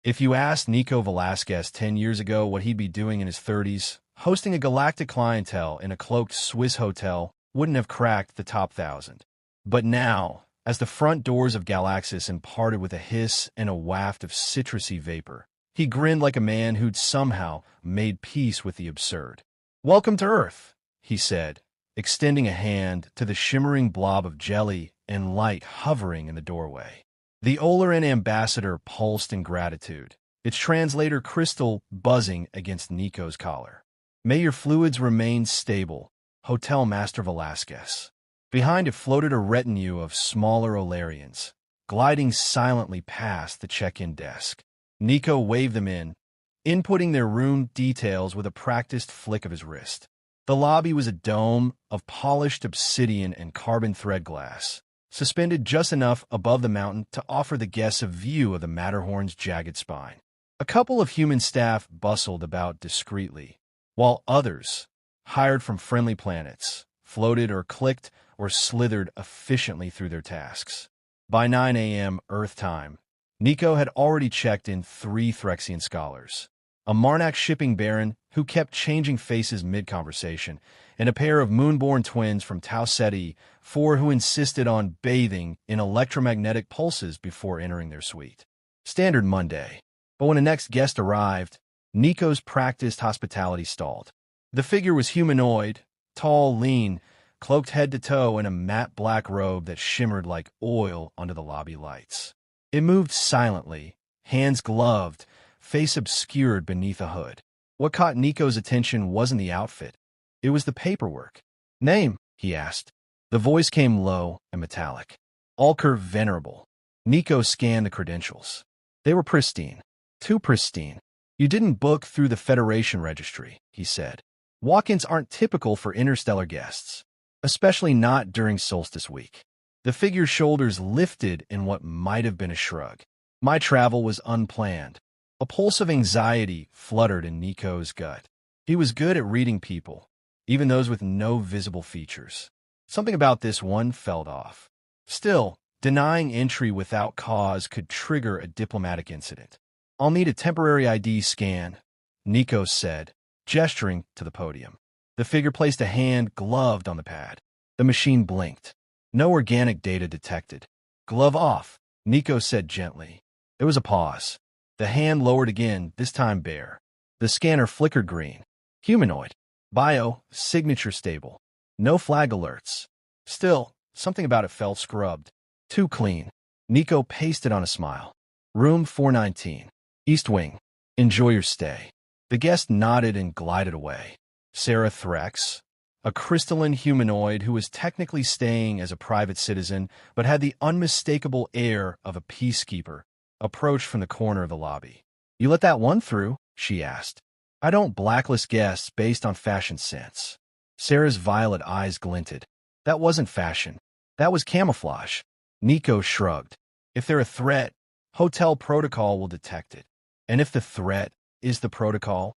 If you asked Nico Velasquez 10 years ago what he'd be doing in his 30s, hosting a galactic clientele in a cloaked Swiss hotel wouldn't have cracked the top 1,000. But now, as the front doors of Galaxis imparted with a hiss and a waft of citrusy vapor, he grinned like a man who'd somehow made peace with the absurd. "Welcome to Earth," he said, extending a hand to the shimmering blob of jelly and light hovering in the doorway. The Oleran ambassador pulsed in gratitude, its translator crystal buzzing against Nico's collar. "May your fluids remain stable, Hotelmaster Velasquez." Behind it floated a retinue of smaller Olarians, gliding silently past the check-in desk. Nico waved them in, inputting their room details with a practiced flick of his wrist. The lobby was a dome of polished obsidian and carbon thread glass, suspended just enough above the mountain to offer the guests a view of the Matterhorn's jagged spine. A couple of human staff bustled about discreetly, while others, hired from friendly planets, floated or clicked or slithered efficiently through their tasks. By 9 a.m. Earth time, Nico had already checked in 3 Threxian scholars, a Marnak shipping baron who kept changing faces mid-conversation, and a pair of moonborn twins from Tau Ceti, 4 who insisted on bathing in electromagnetic pulses before entering their suite. Standard Monday. But when the next guest arrived, Nico's practiced hospitality stalled. The figure was humanoid, tall, lean, cloaked head to toe in a matte black robe that shimmered like oil under the lobby lights. It moved silently, hands gloved, face obscured beneath a hood. What caught Nico's attention wasn't the outfit. It was the paperwork. "Name?" he asked. The voice came low and metallic. "Alker Venerable." Nico scanned the credentials. They were pristine. Too pristine. "You didn't book through the Federation registry," he said. "Walk-ins aren't typical for interstellar guests, especially not during solstice week." The figure's shoulders lifted in what might have been a shrug. "My travel was unplanned." A pulse of anxiety fluttered in Nico's gut. He was good at reading people, even those with no visible features. Something about this one felt off. Still, denying entry without cause could trigger a diplomatic incident. "I'll need a temporary ID scan," Nico said, gesturing to the podium. The figure placed a hand gloved on the pad. The machine blinked. No organic data detected. "Glove off," Nico said gently. There was a pause. The hand lowered again, this time bare. The scanner flickered green. Humanoid. Bio, signature stable. No flag alerts. Still, something about it felt scrubbed. Too clean. Nico pasted on a smile. "Room 419. East Wing. Enjoy your stay." The guest nodded and glided away. Sarah Threx, a crystalline humanoid who was technically staying as a private citizen but had the unmistakable air of a peacekeeper, approached from the corner of the lobby. "You let that one through?" she asked. "I don't blacklist guests based on fashion sense." Sarah's violet eyes glinted. "That wasn't fashion. That was camouflage." Nico shrugged. "If they're a threat, hotel protocol will detect it. And if the threat is the protocol?"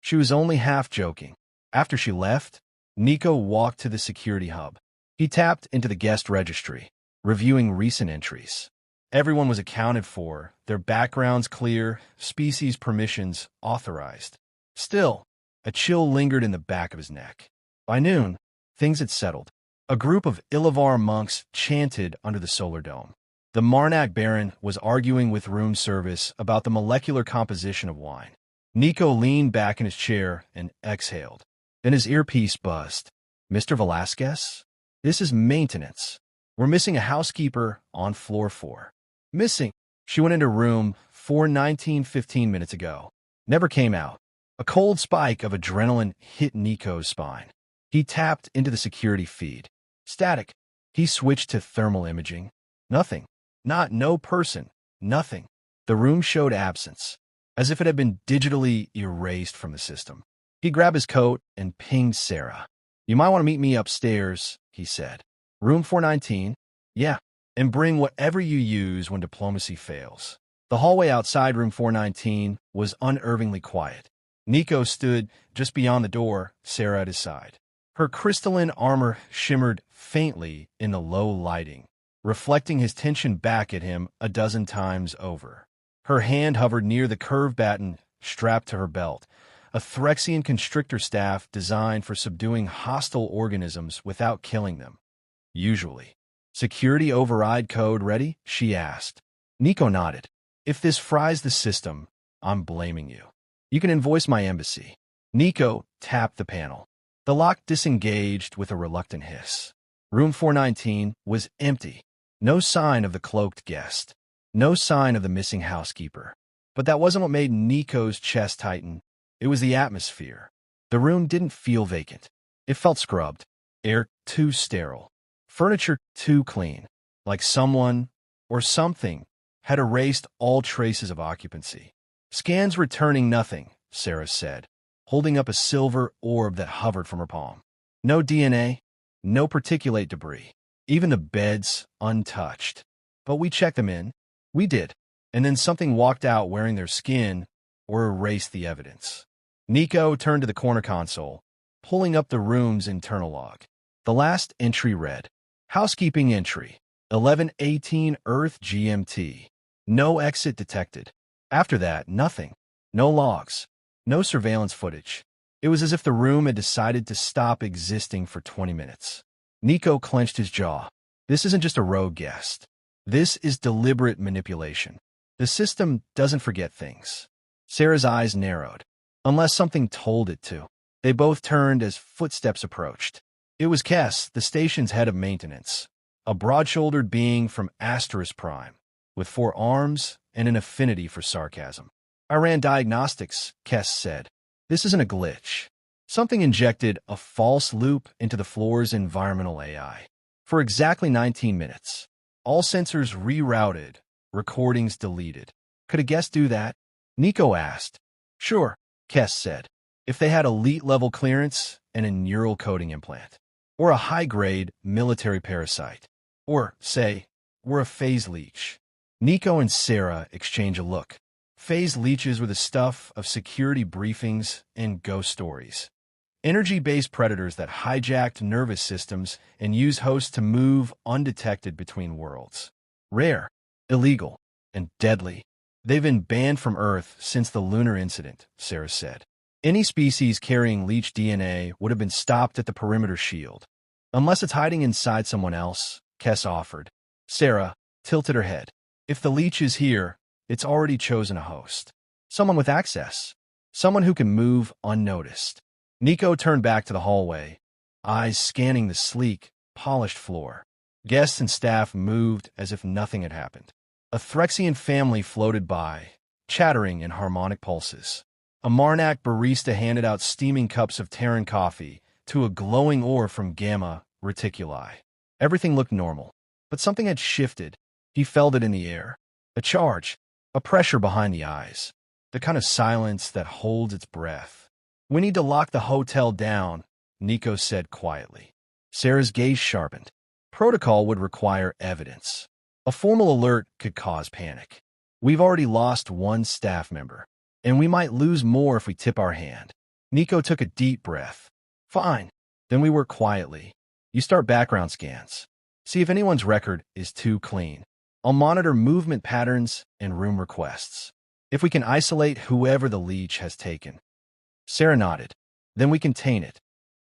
She was only half joking. After she left, Nico walked to the security hub. He tapped into the guest registry, reviewing recent entries. Everyone was accounted for, their backgrounds clear, species permissions authorized. Still, a chill lingered in the back of his neck. By noon, things had settled. A group of Illavar monks chanted under the solar dome. The Marnak Baron was arguing with room service about the molecular composition of wine. Nico leaned back in his chair and exhaled. Then his earpiece buzzed. "Mr. Velasquez? This is maintenance. We're missing a housekeeper on floor 4. Missing." She went into room 419 15 minutes ago. Never came out. A cold spike of adrenaline hit Nico's spine. He tapped into the security feed. Static. He switched to thermal imaging. Nothing. No person. Nothing. The room showed absence, as if it had been digitally erased from the system. He grabbed his coat and pinged Sarah. "You might want to meet me upstairs," he said. "Room 419? Yeah. And bring whatever you use when diplomacy fails." The hallway outside room 419 was unervingly quiet. Nico stood just beyond the door, Sarah at his side. Her crystalline armor shimmered faintly in the low lighting, reflecting his tension back at him a dozen times over. Her hand hovered near the curved baton strapped to her belt, a Threxian constrictor staff designed for subduing hostile organisms without killing them. Usually. Security override code ready? She asked. Nico nodded. If this fries the system, I'm blaming you. You can invoice my embassy. Nico tapped the panel. The lock disengaged with a reluctant hiss. Room 419 was empty. No sign of the cloaked guest. No sign of the missing housekeeper. But that wasn't what made Nico's chest tighten. It was the atmosphere. The room didn't feel vacant. It felt scrubbed. Air too sterile. Furniture too clean. Like someone, or something, had erased all traces of occupancy. Scans returning nothing, Sarah said, holding up a silver orb that hovered from her palm. No DNA, no particulate debris. Even the beds untouched. But we checked them in. We did. And then something walked out wearing their skin or erased the evidence. Nico turned to the corner console, pulling up the room's internal log. The last entry read, Housekeeping entry, 11:18 Earth GMT. No exit detected. After that, nothing. No logs. No surveillance footage. It was as if the room had decided to stop existing for 20 minutes. Nico clenched his jaw. This isn't just a rogue guest. This is deliberate manipulation. The system doesn't forget things. Sarah's eyes narrowed. Unless something told it to. They both turned as footsteps approached. It was Kess, the station's head of maintenance. A broad-shouldered being from Asteris Prime, with 4 arms and an affinity for sarcasm. I ran diagnostics, Kess said. This isn't a glitch. Something injected a false loop into the floor's environmental AI. For exactly 19 minutes. All sensors rerouted, recordings deleted. Could a guest do that? Nico asked. Sure, Kess said. If they had elite-level clearance and a neural coding implant. Or a high-grade military parasite. Or, say, were a phase leech. Nico and Sarah exchange a look. Phase leeches were the stuff of security briefings and ghost stories. Energy-based predators that hijacked nervous systems and used hosts to move undetected between worlds. Rare, illegal, and deadly. They've been banned from Earth since the lunar incident, Sarah said. Any species carrying leech DNA would have been stopped at the perimeter shield. Unless it's hiding inside someone else, Kess offered. Sarah tilted her head. If the leech is here, it's already chosen a host. Someone with access. Someone who can move unnoticed. Nico turned back to the hallway, eyes scanning the sleek, polished floor. Guests and staff moved as if nothing had happened. A Threxian family floated by, chattering in harmonic pulses. A Marnak barista handed out steaming cups of Terran coffee to a glowing orb from Gamma Reticuli. Everything looked normal, but something had shifted. He felt it in the air. A charge, a pressure behind the eyes, the kind of silence that holds its breath. We need to lock the hotel down, Nico said quietly. Sarah's gaze sharpened. Protocol would require evidence. A formal alert could cause panic. We've already lost 1 staff member, and we might lose more if we tip our hand. Nico took a deep breath. Fine. Then we work quietly. You start background scans. See if anyone's record is too clean. I'll monitor movement patterns and room requests. If we can isolate whoever the leech has taken. Sarah nodded. Then we contain it.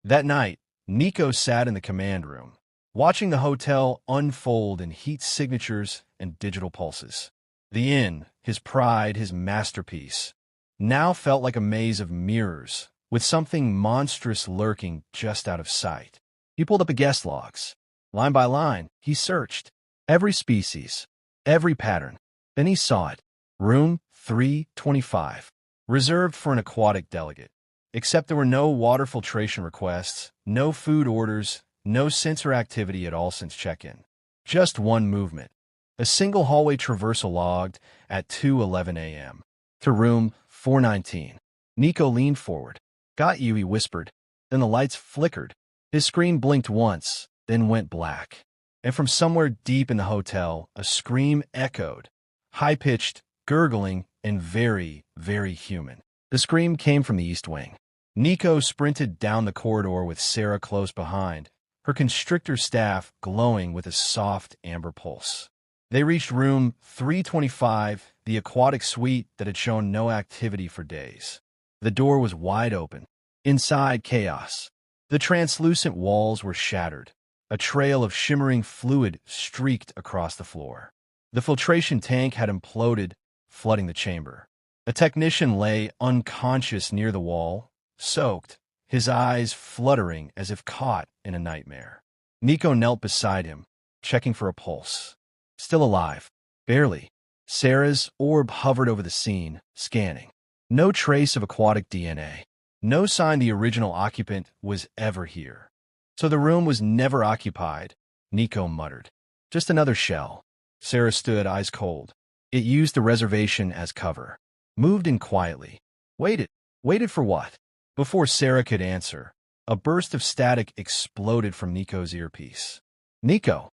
That night, Nico sat in the command room, watching the hotel unfold in heat signatures and digital pulses. The inn, his pride, his masterpiece, now felt like a maze of mirrors, with something monstrous lurking just out of sight. He pulled up the guest logs. Line by line, he searched. Every species, every pattern. Then he saw it. Room 325. Reserved for an aquatic delegate. Except there were no water filtration requests, no food orders, no sensor activity at all since check-in. Just one movement. A single hallway traversal logged at 2:11 a.m. to room 419. Nico leaned forward. Got you, he whispered. Then the lights flickered. His screen blinked once, then went black. And from somewhere deep in the hotel, a scream echoed. High-pitched, gurgling, and very, very human. The scream came from the east wing. Nico sprinted down the corridor with Sarah close behind, her constrictor staff glowing with a soft amber pulse. They reached room 325, the aquatic suite that had shown no activity for days. The door was wide open. Inside, chaos. The translucent walls were shattered. A trail of shimmering fluid streaked across the floor. The filtration tank had imploded, flooding the chamber. A technician lay unconscious near the wall, soaked, his eyes fluttering as if caught in a nightmare. Nico knelt beside him, checking for a pulse. Still alive. Barely. Sarah's orb hovered over the scene, scanning. No trace of aquatic DNA. No sign the original occupant was ever here. So the room was never occupied, Nico muttered. Just another shell. Sarah stood, eyes cold. It used the reservation as cover. Moved in quietly. Waited. Waited for what? Before Sarah could answer, a burst of static exploded from Nico's earpiece. Nico,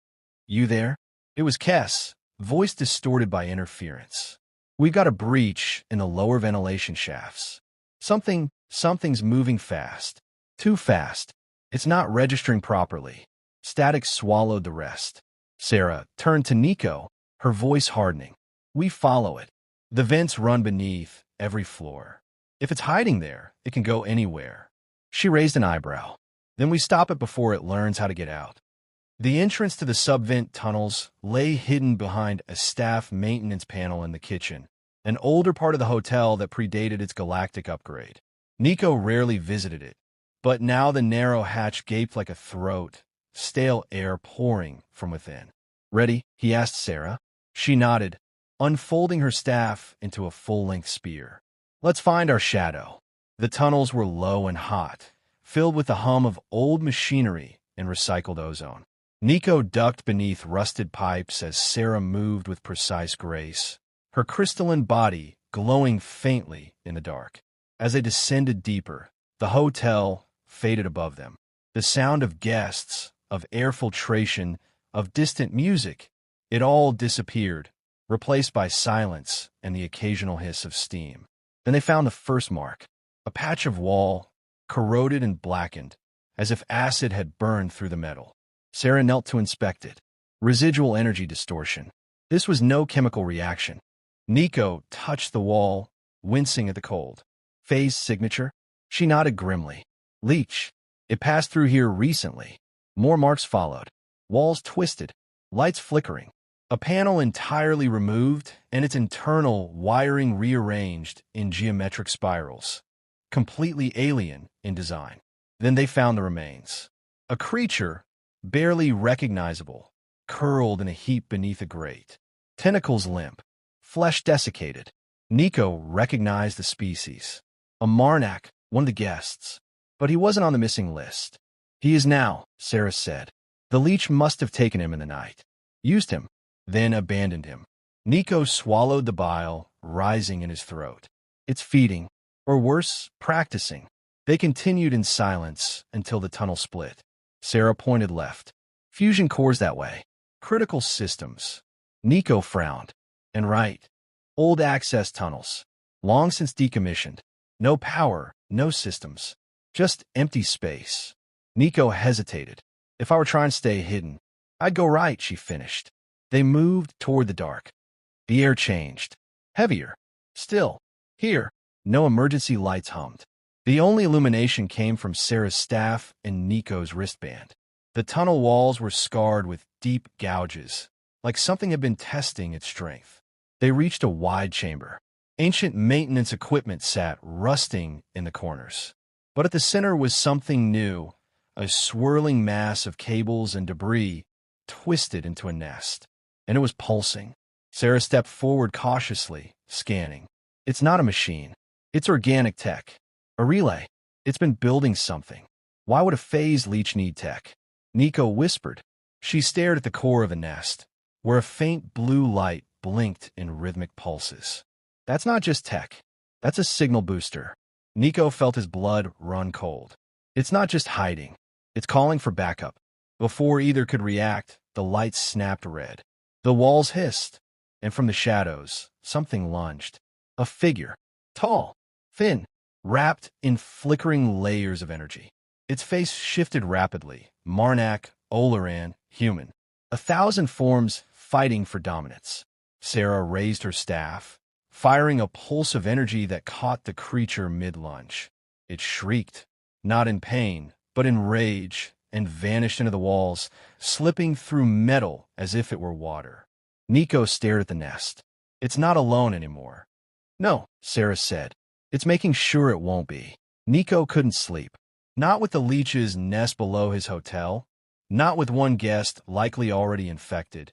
you there? It was Kess, voice distorted by interference. We got a breach in the lower ventilation shafts. Something's moving fast. Too fast. It's not registering properly. Static swallowed the rest. Sarah turned to Nico, her voice hardening. We follow it. The vents run beneath every floor. If it's hiding there, it can go anywhere. She raised an eyebrow. Then we stop it before it learns how to get out. The entrance to the subvent tunnels lay hidden behind a staff maintenance panel in the kitchen, an older part of the hotel that predated its galactic upgrade. Nico rarely visited it, but now the narrow hatch gaped like a throat, stale air pouring from within. Ready? He asked Sarah. She nodded, unfolding her staff into a full-length spear. Let's find our shadow. The tunnels were low and hot, filled with the hum of old machinery and recycled ozone. Nico ducked beneath rusted pipes as Sarah moved with precise grace, her crystalline body glowing faintly in the dark. As they descended deeper, the hotel faded above them. The sound of guests, of air filtration, of distant music, it all disappeared, replaced by silence and the occasional hiss of steam. Then they found the first mark, a patch of wall, corroded and blackened, as if acid had burned through the metal. Sarah knelt to inspect it. Residual energy distortion. This was no chemical reaction. Nico touched the wall, wincing at the cold. Phase signature? She nodded grimly. Leech. It passed through here recently. More marks followed. Walls twisted, lights flickering. A panel entirely removed and its internal wiring rearranged in geometric spirals. Completely alien in design. Then they found the remains. A creature, barely recognizable, curled in a heap beneath a grate. Tentacles limp, flesh desiccated. Nico recognized the species. A Marnak, one of the guests. But he wasn't on the missing list. He is now, Sarah said. The leech must have taken him in the night. Used him, then abandoned him. Nico swallowed the bile, rising in his throat. It's feeding, or worse, practicing. They continued in silence until the tunnel split. Sarah pointed left. Fusion cores that way. Critical systems. Nico frowned. And right. Old access tunnels. Long since decommissioned. No power, no systems. Just empty space. Nico hesitated. If I were trying to stay hidden, I'd go right, she finished. They moved toward the dark. The air changed. Heavier. Still. Here. No emergency lights hummed. The only illumination came from Sarah's staff and Nico's wristband. The tunnel walls were scarred with deep gouges, like something had been testing its strength. They reached a wide chamber. Ancient maintenance equipment sat rusting in the corners. But at the center was something new, a swirling mass of cables and debris twisted into a nest. And it was pulsing. Sarah stepped forward cautiously, scanning. It's not a machine. It's organic tech. A relay. It's been building something. Why would a phase leech need tech? Nico whispered. She stared at the core of the nest, where a faint blue light blinked in rhythmic pulses. That's not just tech. That's a signal booster. Nico felt his blood run cold. It's not just hiding. It's calling for backup. Before either could react, the lights snapped red. The walls hissed, and from the shadows, something lunged. A figure. Tall. Thin. Wrapped in flickering layers of energy. Its face shifted rapidly. Marnak, Oleran, human. 1,000 forms fighting for dominance. Sarah raised her staff, firing a pulse of energy that caught the creature mid-lunge. It shrieked, not in pain, but in rage, and vanished into the walls, slipping through metal as if it were water. Nico stared at the nest. It's not alone anymore. No, Sarah said. It's making sure it won't be. Nico couldn't sleep. Not with the leech's nest below his hotel, not with one guest likely already infected,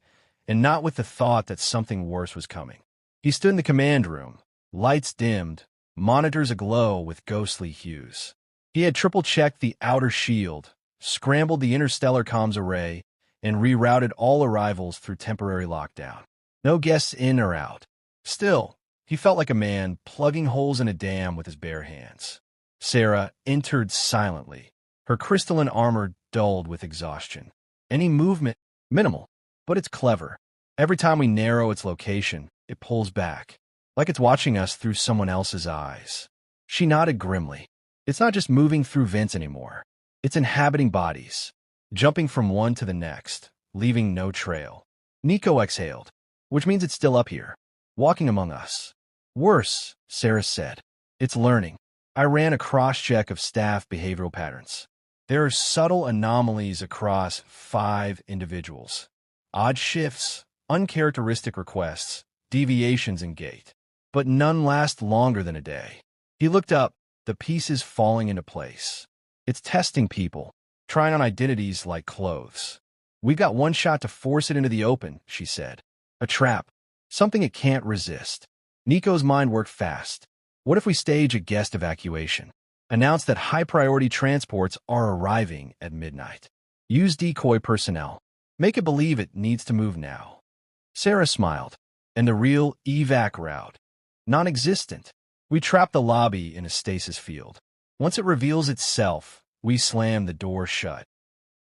and not with the thought that something worse was coming. He stood in the command room, lights dimmed, monitors aglow with ghostly hues. He had triple-checked the outer shield, scrambled the interstellar comms array, and rerouted all arrivals through temporary lockdown. No guests in or out. Still, he felt like a man plugging holes in a dam with his bare hands. Sarah entered silently, her crystalline armor dulled with exhaustion. Any movement, minimal, but it's clever. Every time we narrow its location, it pulls back, like it's watching us through someone else's eyes. She nodded grimly. It's not just moving through vents anymore. It's inhabiting bodies, jumping from one to the next, leaving no trail. Nico exhaled, which means it's still up here, walking among us. Worse, Sarah said. It's learning. I ran a cross-check of staff behavioral patterns. There are subtle anomalies across 5 individuals. Odd shifts, uncharacteristic requests, deviations in gait. But none last longer than a day. He looked up, the pieces falling into place. It's testing people, trying on identities like clothes. We've got one shot to force it into the open, she said. A trap. Something it can't resist. Nico's mind worked fast. What if we stage a guest evacuation? Announce that high-priority transports are arriving at midnight. Use decoy personnel. Make it believe it needs to move now. Sarah smiled. And the real evac route? Non-existent. We trap the lobby in a stasis field. Once it reveals itself, we slam the door shut.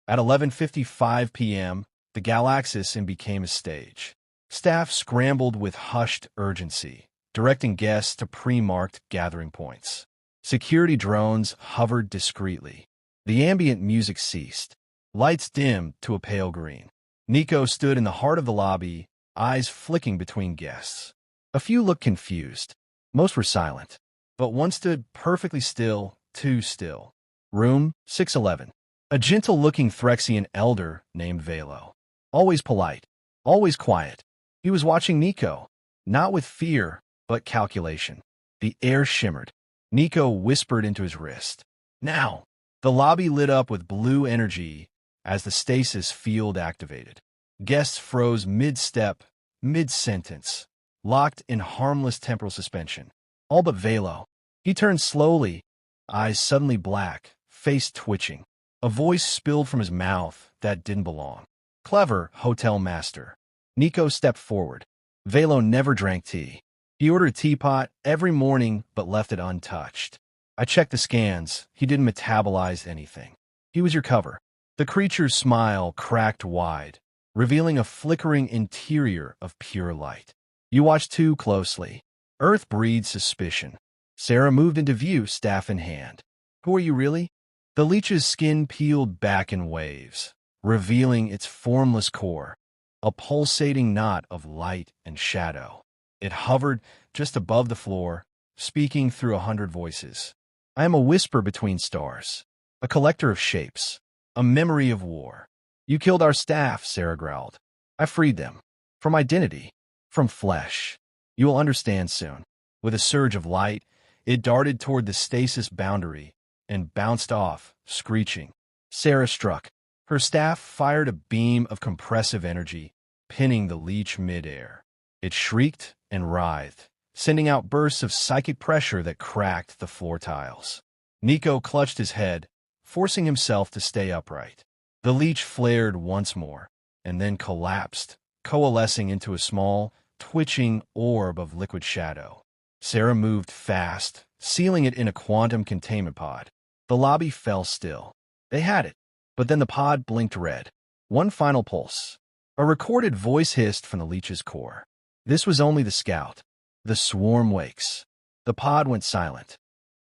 At 11:55 p.m., the Galaxis became a stage. Staff scrambled with hushed urgency, directing guests to pre-marked gathering points. Security drones hovered discreetly. The ambient music ceased. Lights dimmed to a pale green. Nico stood in the heart of the lobby, eyes flicking between guests. A few looked confused. Most were silent. But one stood perfectly still, too still. Room 611. A gentle-looking Threxian elder named Velo. Always polite. Always quiet. He was watching Nico. Not with fear, but calculation. The air shimmered. Nico whispered into his wrist. Now! The lobby lit up with blue energy as the stasis field activated. Guests froze mid-step, mid-sentence, locked in harmless temporal suspension. All but Velo. He turned slowly, eyes suddenly black, face twitching. A voice spilled from his mouth that didn't belong. Clever, hotelmaster. Nico stepped forward. Velo never drank tea. He ordered a teapot every morning but left it untouched. I checked the scans. He didn't metabolize anything. He was your cover. The creature's smile cracked wide, revealing a flickering interior of pure light. You watched too closely. Earth breeds suspicion. Sarah moved into view, staff in hand. Who are you really? The leech's skin peeled back in waves, revealing its formless core, a pulsating knot of light and shadow. It hovered just above the floor, speaking through 100 voices. I am a whisper between stars, a collector of shapes, a memory of war. You killed our staff, Sarah growled. I freed them. From identity. From flesh. You will understand soon. With a surge of light, it darted toward the stasis boundary and bounced off, screeching. Sarah struck. Her staff fired a beam of compressive energy, pinning the leech midair. It shrieked and writhed, sending out bursts of psychic pressure that cracked the floor tiles. Nico clutched his head, forcing himself to stay upright. The leech flared once more, and then collapsed, coalescing into a small, twitching orb of liquid shadow. Sarah moved fast, sealing it in a quantum containment pod. The lobby fell still. They had it, but then the pod blinked red. One final pulse. A recorded voice hissed from the leech's core. This was only the scout. The swarm wakes. The pod went silent.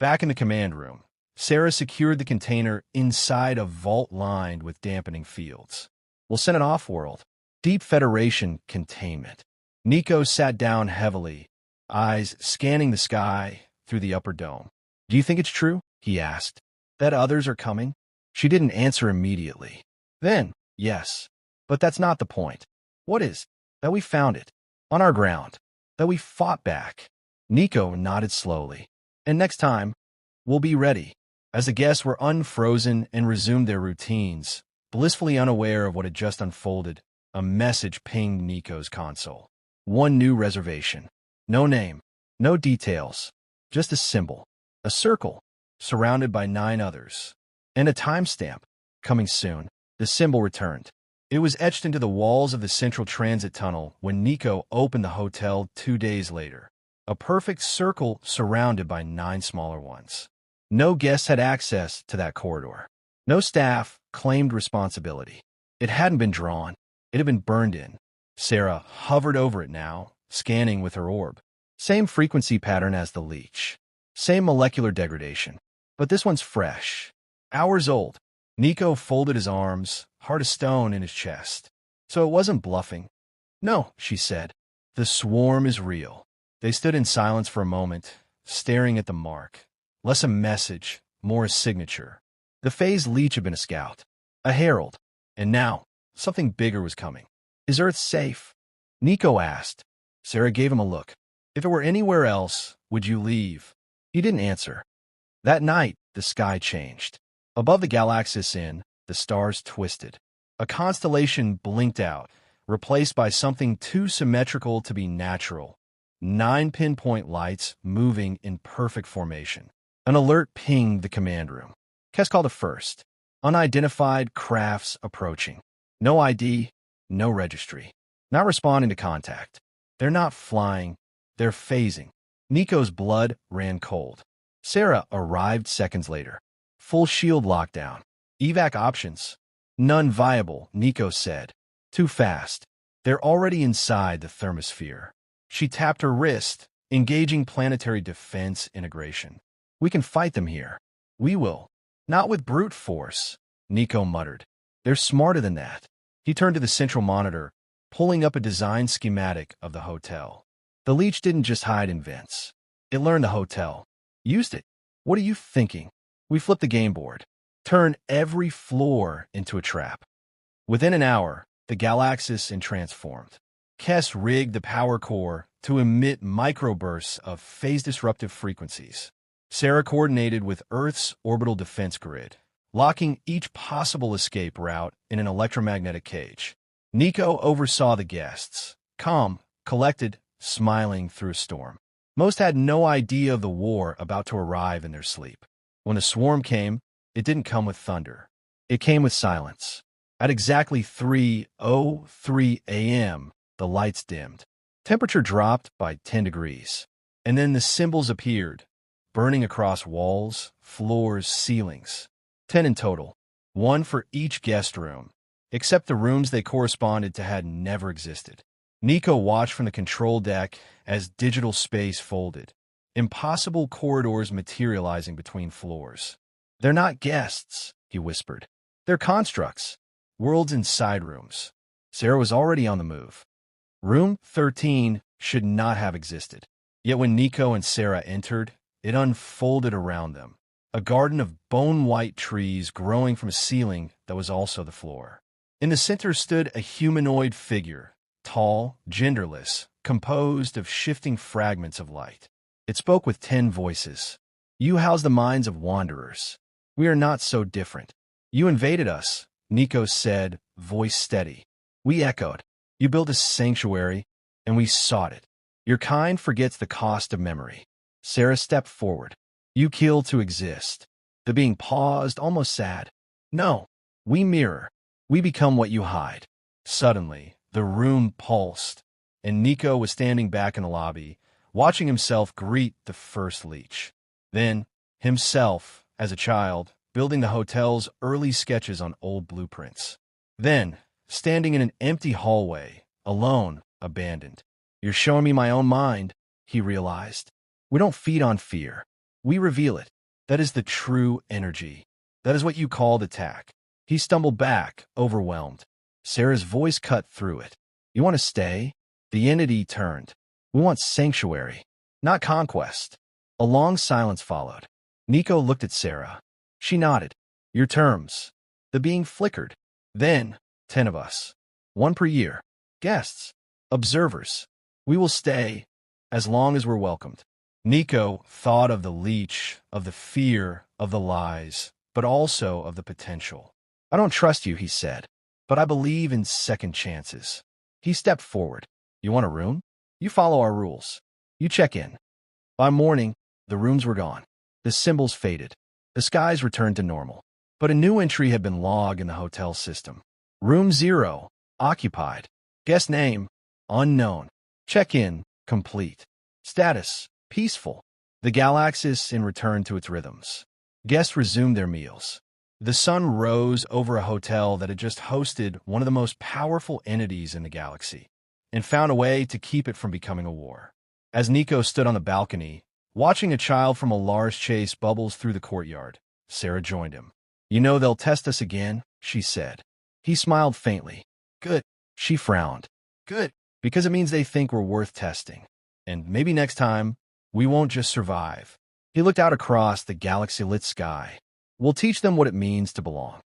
Back in the command room, Sarah secured the container inside a vault lined with dampening fields. We'll send it off-world. Deep Federation containment. Nico sat down heavily, eyes scanning the sky through the upper dome. Do you think it's true? He asked. That others are coming? She didn't answer immediately. Then, yes. But that's not the point. What is? That we found it. On our ground. That we fought back. Nico nodded slowly. And next time, we'll be ready. As the guests were unfrozen and resumed their routines, blissfully unaware of what had just unfolded, a message pinged Nico's console. One new reservation. No name. No details. Just a symbol. A circle, surrounded by 9 others. And a timestamp. Coming soon. The symbol returned. It was etched into the walls of the central transit tunnel when Nico opened the hotel 2 days later. A perfect circle surrounded by 9 smaller ones. No guests had access to that corridor. No staff claimed responsibility. It hadn't been drawn. It had been burned in. Sarah hovered over it now, scanning with her orb. Same frequency pattern as the leech. Same molecular degradation. But this one's fresh. Hours old. Nico folded his arms, heart of stone in his chest. So it wasn't bluffing. No, she said. The swarm is real. They stood in silence for a moment, staring at the mark. Less a message, more a signature. The phase leech had been a scout, a herald, and now something bigger was coming. Is Earth safe? Nico asked. Sarah gave him a look. If it were anywhere else, would you leave? He didn't answer. That night, the sky changed. Above the Galaxis Inn, the stars twisted. A constellation blinked out, replaced by something too symmetrical to be natural. 9 pinpoint lights moving in perfect formation. An alert pinged the command room. Keskal first. Unidentified crafts approaching. No ID, no registry. Not responding to contact. They're not flying. They're phasing. Nico's blood ran cold. Sarah arrived seconds later. Full shield lockdown. Evac options. None viable, Nico said. Too fast. They're already inside the thermosphere. She tapped her wrist, engaging planetary defense integration. We can fight them here. We will. Not with brute force, Nico muttered. They're smarter than that. He turned to the central monitor, pulling up a design schematic of the hotel. The leech didn't just hide in vents. It learned the hotel. Used it. What are you thinking? We flipped the game board. Turn every floor into a trap. Within an hour, the Galaxis Inn transformed. Kess rigged the power core to emit microbursts of phase-disruptive frequencies. Sarah coordinated with Earth's orbital defense grid, locking each possible escape route in an electromagnetic cage. Nico oversaw the guests, calm, collected, smiling through a storm. Most had no idea of the war about to arrive in their sleep. When the swarm came, it didn't come with thunder. It came with silence. At exactly 3:03 a.m., the lights dimmed. Temperature dropped by 10 degrees. And then the symbols appeared, burning across walls, floors, ceilings. 10 in total. 1 for each guest room, except the rooms they corresponded to had never existed. Nico watched from the control deck as digital space folded. Impossible corridors materializing between floors. They're not guests, he whispered. They're constructs. Worlds inside rooms. Sarah was already on the move. Room 13 should not have existed. Yet when Nico and Sarah entered, it unfolded around them. A garden of bone-white trees growing from a ceiling that was also the floor. In the center stood a humanoid figure, tall, genderless, composed of shifting fragments of light. It spoke with 10 voices. You house the minds of wanderers. We are not so different. You invaded us, Nico said, voice steady. We echoed. You built a sanctuary, and we sought it. Your kind forgets the cost of memory. Sarah stepped forward. You kill to exist. The being paused, almost sad. No, we mirror. We become what you hide. Suddenly, the room pulsed, and Nico was standing back in the lobby, watching himself greet the first leech. Then, himself, as a child, building the hotel's early sketches on old blueprints. Then, standing in an empty hallway, alone, abandoned. You're showing me my own mind, he realized. We don't feed on fear. We reveal it. That is the true energy. That is what you called attack. He stumbled back, overwhelmed. Sarah's voice cut through it. You want to stay? The entity turned. We want sanctuary, not conquest. A long silence followed. Nico looked at Sarah. She nodded. Your terms. The being flickered. Then, 10 of us. 1 per year. Guests. Observers. We will stay, as long as we're welcomed. Nico thought of the leech, of the fear, of the lies, but also of the potential. I don't trust you, he said, but I believe in second chances. He stepped forward. You want a room? You follow our rules. You check in. By morning, the rooms were gone. The symbols faded. The skies returned to normal. But a new entry had been logged in the hotel system. Room 0, occupied. Guest name, unknown. Check-in, complete. Status, peaceful. The galaxis in return to its rhythms. Guests resumed their meals. The sun rose over a hotel that had just hosted one of the most powerful entities in the galaxy, and found a way to keep it from becoming a war. As Nico stood on the balcony, watching a child from a large chase bubbles through the courtyard, Sarah joined him. You know they'll test us again, she said. He smiled faintly. Good. She frowned. Good, because it means they think we're worth testing. And maybe next time, we won't just survive. He looked out across the galaxy-lit sky. We'll teach them what it means to belong.